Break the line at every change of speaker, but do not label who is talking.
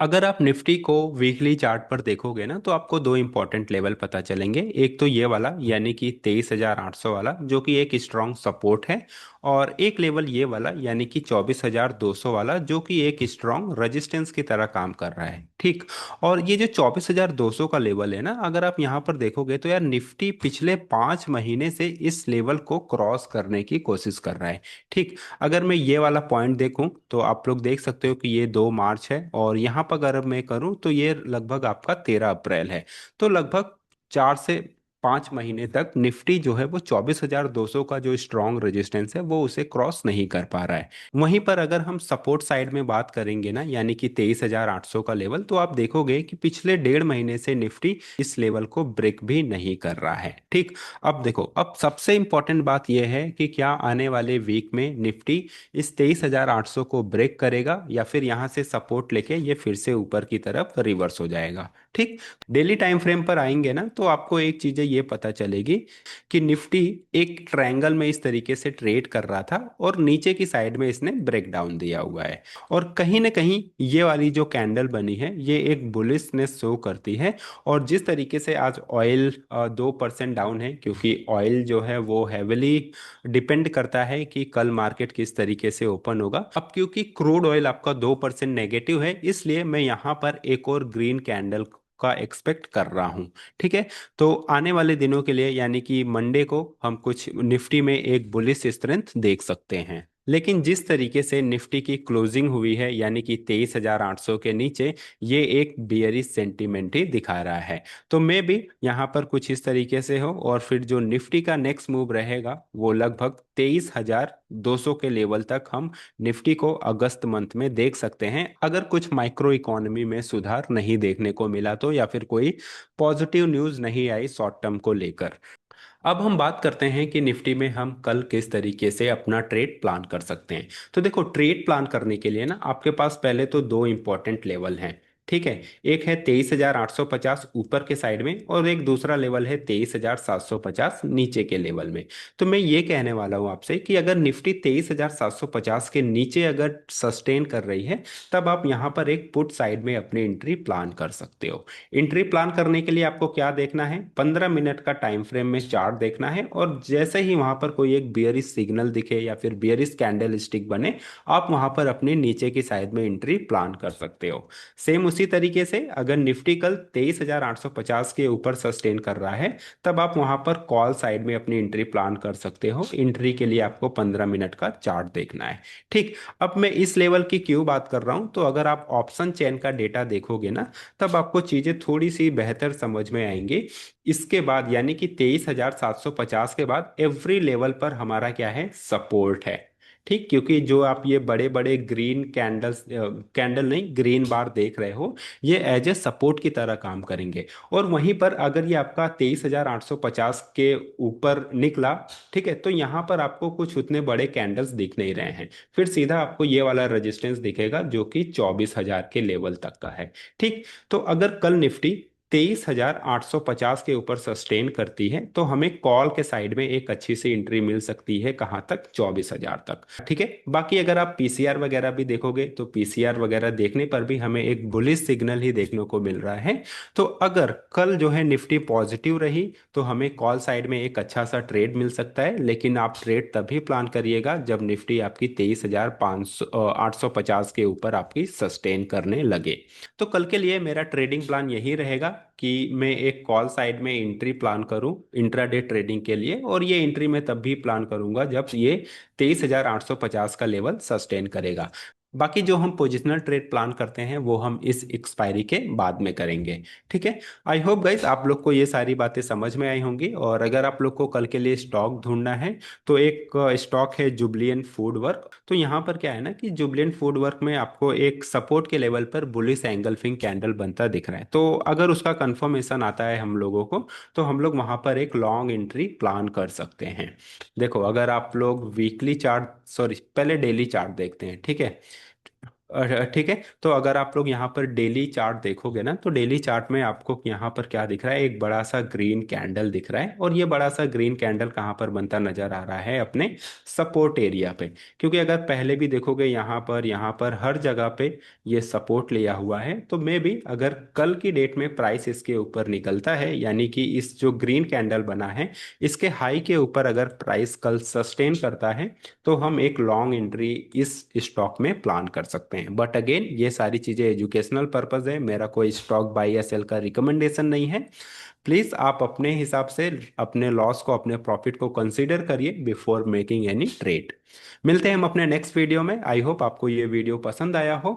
अगर आप निफ्टी को वीकली चार्ट पर देखोगे ना तो आपको दो इंपॉर्टेंट लेवल पता चलेंगे। एक तो ये वाला यानी कि 23,800 वाला जो कि एक स्ट्रॉन्ग सपोर्ट है, और एक लेवल ये वाला यानी कि 24,200 वाला जो कि एक स्ट्रॉन्ग रेजिस्टेंस की तरह काम कर रहा है। ठीक। और ये जो 24,200 का लेवल है ना, अगर आप यहाँ पर देखोगे तो यार निफ्टी पिछले 5 महीने से इस लेवल को क्रॉस करने की कोशिश कर रहा है। ठीक। अगर मैं ये वाला पॉइंट देखूं तो आप लोग देख सकते हो कि ये 2 मार्च है, और यहाँ पर अगर मैं करूं तो ये लगभग आपका 13 अप्रैल है। तो लगभग 4 से 5 महीने तक निफ्टी जो है वो 24,200 का जो स्ट्रॉन्ग रेजिस्टेंस है वो उसे क्रॉस नहीं कर पा रहा है। वहीं पर अगर हम सपोर्ट साइड में बात करेंगे ना, यानी कि 23,800 का लेवल, तो आप देखोगे कि पिछले 1.5 महीने से निफ्टी इस लेवल को ब्रेक भी नहीं कर रहा है। ठीक। अब देखो, अब सबसे इंपॉर्टेंट बात यह है कि क्या आने वाले वीक में निफ्टी इस 23,800 को ब्रेक करेगा या फिर यहां से सपोर्ट लेके ये फिर से ऊपर की तरफ रिवर्स हो जाएगा। ठीक। डेली टाइम फ्रेम पर आएंगे ना तो आपको एक चीजें ये पता चलेगी कि निफ्टी एक ट्रायंगल में इस तरीके से ट्रेड कर रहा था और नीचे की साइड में इसने ब्रेक डाउन दिया हुआ है, और कहीं ना कहीं ये वाली जो कैंडल बनी है ये एक बुलिशनेस शो करती है। और जिस तरीके से आज ऑयल 2% डाउन है, क्योंकि ऑयल जो है वो हैविली डिपेंड करता है कि कल मार्केट किस तरीके से ओपन होगा। अब क्योंकि क्रूड ऑयल आपका 2% नेगेटिव है, इसलिए मैं यहाँ पर एक और ग्रीन कैंडल का एक्सपेक्ट कर रहा हूँ। ठीक है। तो आने वाले दिनों के लिए यानी कि मंडे को हम कुछ निफ्टी में एक बुलिश स्ट्रेंथ देख सकते हैं। लेकिन जिस तरीके से निफ्टी की क्लोजिंग हुई है यानी कि 23,800 के नीचे, ये एक बियरिश सेंटीमेंट ही दिखा रहा है। तो मैं भी यहाँ पर कुछ इस तरीके से हो, और फिर जो निफ्टी का नेक्स्ट मूव रहेगा वो लगभग 23,200 के लेवल तक हम निफ्टी को अगस्त मंथ में देख सकते हैं, अगर कुछ माइक्रो इकोनॉमी में सुधार नहीं देखने को मिला तो, या फिर कोई पॉजिटिव न्यूज़ नहीं आई शॉर्ट टर्म को लेकर। अब हम बात करते हैं कि निफ्टी में हम कल किस तरीके से अपना ट्रेड प्लान कर सकते हैं। तो देखो, ट्रेड प्लान करने के लिए ना आपके पास पहले तो दो इंपॉर्टेंट लेवल हैं। ठीक है। एक है 23,850 ऊपर के साइड में, और एक दूसरा लेवल है 23,750 नीचे के लेवल में। तो मैं ये कहने वाला हूँ आपसे कि अगर निफ्टी 23,750 के नीचे अगर सस्टेन कर रही है, तब आप यहाँ पर एक पुट साइड में अपनी एंट्री प्लान कर सकते हो। एंट्री प्लान करने के लिए आपको क्या देखना है, 15 मिनट का टाइम फ्रेम में चार्ट देखना है, और जैसे ही वहां पर कोई एक बियरिश सिग्नल दिखे या फिर बियरिश कैंडल स्टिक बने, आप वहां पर अपने नीचे की साइड में एंट्री प्लान कर सकते हो। सेम उसी तरीके से अगर निफ्टी कल 23,850 के ऊपर सस्टेन कर रहा है, तब आप वहां पर कॉल साइड में अपनी एंट्री प्लान कर सकते हो। एंट्री के लिए आपको 15 मिनट का चार्ट देखना है। ठीक। अब मैं इस लेवल की क्यों बात कर रहा हूं, तो अगर आप ऑप्शन चेन का डेटा देखोगे ना, तब आपको चीजें थोड़ी सी बेहतर समझ में आएंगी। इसके बाद यानी कि 23,750 के बाद एवरी लेवल पर हमारा क्या है, सपोर्ट है। ठीक। क्योंकि जो आप ये बड़े बड़े ग्रीन कैंडल्स, कैंडल नहीं, ग्रीन बार देख रहे हो, ये एज ए सपोर्ट की तरह काम करेंगे। और वहीं पर अगर ये आपका 23,850 के ऊपर निकला, ठीक है, तो यहाँ पर आपको कुछ उतने बड़े कैंडल्स दिख नहीं रहे हैं। फिर सीधा आपको ये वाला रेजिस्टेंस दिखेगा जो कि 24,000 के लेवल तक का है। ठीक। तो अगर कल निफ्टी 23,850 के ऊपर सस्टेन करती है तो हमें कॉल के साइड में एक अच्छी सी एंट्री मिल सकती है, कहाँ तक, 24,000 तक। ठीक है। बाकी अगर आप पीसीआर वगैरह भी देखोगे तो पीसीआर वगैरह देखने पर भी हमें एक बुलिश सिग्नल ही देखने को मिल रहा है। तो अगर कल जो है निफ्टी पॉजिटिव रही तो हमें कॉल साइड में एक अच्छा सा ट्रेड मिल सकता है, लेकिन आप ट्रेड तभी प्लान करिएगा जब निफ्टी आपकी 23,850 के ऊपर आपकी सस्टेन करने लगे। तो कल के लिए मेरा ट्रेडिंग प्लान यही रहेगा कि मैं एक कॉल साइड में एंट्री प्लान करूं इंट्राडे ट्रेडिंग के लिए, और ये एंट्री मैं तब भी प्लान करूंगा जब ये 23,850 का लेवल सस्टेन करेगा। बाकी जो हम पोजिशनल ट्रेड प्लान करते हैं वो हम इस एक्सपायरी के बाद में करेंगे। ठीक है। आई होप गाइस आप लोग को ये सारी बातें समझ में आई होंगी, और अगर आप लोग को कल के लिए स्टॉक ढूंढना है तो एक स्टॉक है जुबलियन फूड वर्क। तो यहाँ पर क्या है ना कि जुबलियन फूड वर्क में आपको एक सपोर्ट के लेवल पर बुलिश एंगल्फिंग कैंडल बनता दिख रहा है, तो अगर उसका कंफर्मेशन आता है हम लोगों को, तो हम लोग वहां पर एक लॉन्ग एंट्री प्लान कर सकते हैं। देखो, अगर आप लोग वीकली चार्ट, सॉरी पहले डेली चार्ट देखते हैं। ठीक है। ठीक है, तो अगर आप लोग यहाँ पर डेली चार्ट देखोगे ना, तो डेली चार्ट में आपको यहाँ पर क्या दिख रहा है, एक बड़ा सा ग्रीन कैंडल दिख रहा है। और ये बड़ा सा ग्रीन कैंडल कहाँ पर बनता नजर आ रहा है, अपने सपोर्ट एरिया पे। क्योंकि अगर पहले भी देखोगे यहाँ पर हर जगह पे ये सपोर्ट लिया हुआ है। तो मे भी अगर कल की डेट में प्राइस इसके ऊपर निकलता है, यानी कि इस जो ग्रीन कैंडल बना है इसके हाई के ऊपर अगर प्राइस कल सस्टेन करता है, तो हम एक लॉन्ग एंट्री इस स्टॉक में प्लान कर सकते हैं। बट अगेन ये सारी चीज़ें एजुकेशनल पर्पस है, मेरा कोई स्टॉक बाई या सेल का रिकमेंडेशन नहीं है। प्लीज़ आप अपने हिसाब से अपने लॉस को, अपने प्रॉफिट को कंसीडर करिए बिफोर मेकिंग एनी ट्रेड। मिलते हैं हम अपने नेक्स्ट वीडियो में। आई होप आपको ये वीडियो पसंद आया हो।